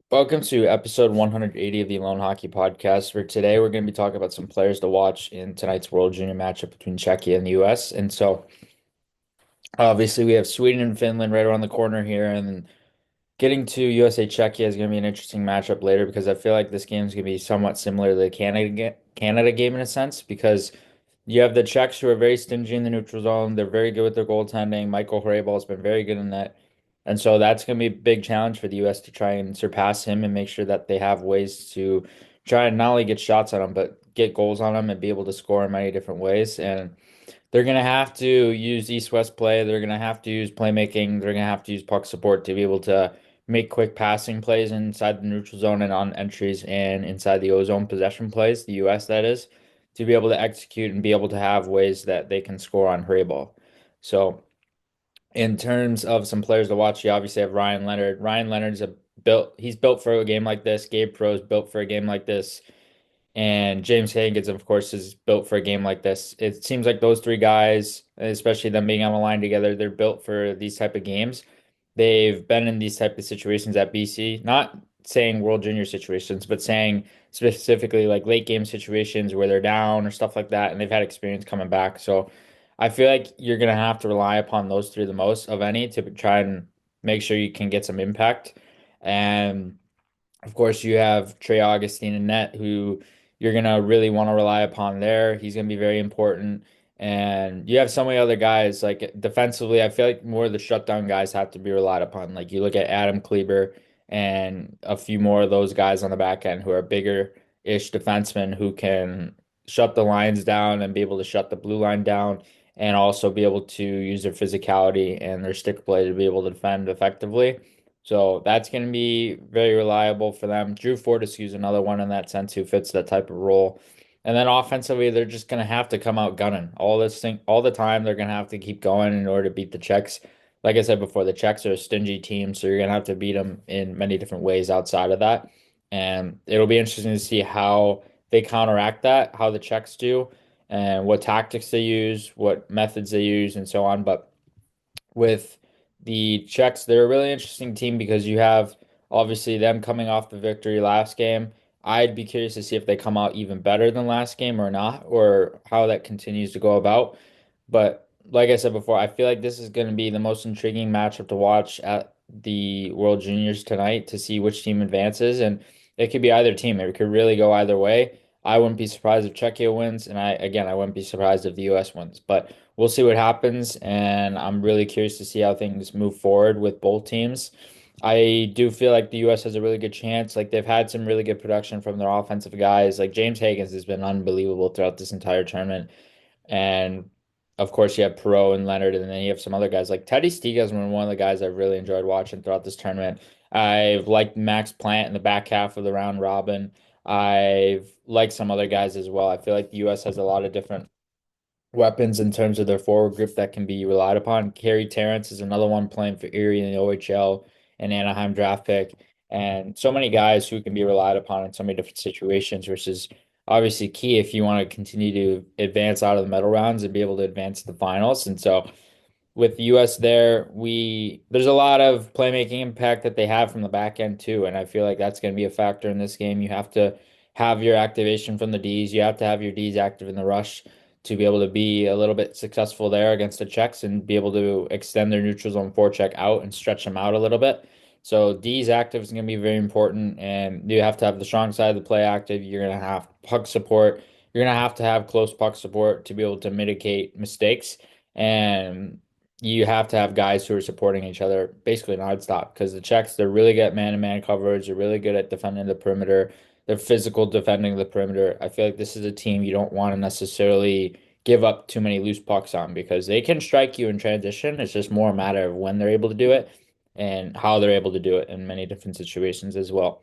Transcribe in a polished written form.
Welcome to episode 180 of the Lone Hockey Podcast, where today we're going to be talking about some players to watch in tonight's World Junior matchup between Czechia and the US. And so, obviously, we have Sweden and Finland right around the corner here, and getting to USA Czechia is going to be an interesting matchup later because I feel like this game is going to be somewhat similar to the Canada game in a sense because you have the Czechs who are very stingy in the neutral zone. They're very good with their goaltending. Michael Hrabal has been very good in that. And so that's going to be a big challenge for the US to try and surpass him and make sure that they have ways to try and not only get shots on him, but get goals on him and be able to score in many different ways. And they're going to have to use east-west play. They're going to have to use playmaking. They're going to have to use puck support to be able to make quick passing plays inside the neutral zone and on entries and inside the O-zone possession plays, the US that is, to be able to execute and be able to have ways that they can score on hurry ball. So in terms of some players to watch, you obviously have Ryan Leonard. Ryan Leonard's he's built for a game like this. Gabe Pro's built for a game like this. And James Higgins, of course, is built for a game like this. It seems like those three guys, especially them being on the line together, they're built for these type of games. They've been in these type of situations at BC, not saying World Junior situations, but saying specifically like late game situations where they're down or stuff like that, and they've had experience coming back. So I feel like you're gonna have to rely upon those three the most of any to try and make sure you can get some impact. And of course, you have Trey Augustine and net, who you're gonna really want to rely upon there. He's gonna be very important. And you have so many other guys like defensively. I feel like more of the shutdown guys have to be relied upon. Like you look at Adam Kleber and a few more of those guys on the back end who are bigger-ish defensemen who can shut the lines down and be able to shut the blue line down and also be able to use their physicality and their stick play to be able to defend effectively. So that's going to be very reliable for them. Drew Fortescue is another one in that sense who fits that type of role. And then offensively, they're just going to have to come out gunning all the time. They're going to have to keep going in order to beat the Czechs. Like I said before, the Czechs are a stingy team, so you're going to have to beat them in many different ways outside of that. And it'll be interesting to see how they counteract that, how the Czechs do, and what tactics they use, what methods they use, and so on. But with the Czechs, they're a really interesting team because you have obviously them coming off the victory last game. I'd be curious to see if they come out even better than last game or not, or how that continues to go about. But like I said before, I feel like this is going to be the most intriguing matchup to watch at the World Juniors tonight to see which team advances. And it could be either team. It could really go either way. I wouldn't be surprised if Czechia wins, and I wouldn't be surprised if the US wins. But we'll see what happens, and I'm really curious to see how things move forward with both teams. I do feel like the US has a really good chance. Like they've had some really good production from their offensive guys. Like James Higgins has been unbelievable throughout this entire tournament. And of course, you have Perot and Leonard, and then you have some other guys. Like Teddy Stiga has been one of the guys I've really enjoyed watching throughout this tournament. I've liked Max Plant in the back half of the round robin. I've liked some other guys as well. I feel like the US has a lot of different weapons in terms of their forward group that can be relied upon. Kerry Terrence is another one playing for Erie in the OHL and Anaheim draft pick. And so many guys who can be relied upon in so many different situations, which is obviously key if you want to continue to advance out of the medal rounds and be able to advance to the finals. And so with the US there, we there's a lot of playmaking impact that they have from the back end too, and I feel like that's going to be a factor in this game. You have to have your activation from the Ds. You have to have your Ds active in the rush to be able to be a little bit successful there against the Czechs and be able to extend their neutral zone forecheck out and stretch them out a little bit. So D's active is going to be very important, and you have to have the strong side of the play active. You're going to have puck support. You're going to have close puck support to be able to mitigate mistakes. And you have to have guys who are supporting each other basically nonstop because the Czechs, they're really good at man-to-man coverage. They're really good at defending the perimeter. They're physical defending the perimeter. I feel like this is a team you don't want to necessarily give up too many loose pucks on because they can strike you in transition. It's just more a matter of when they're able to do it and how they're able to do it in many different situations as well.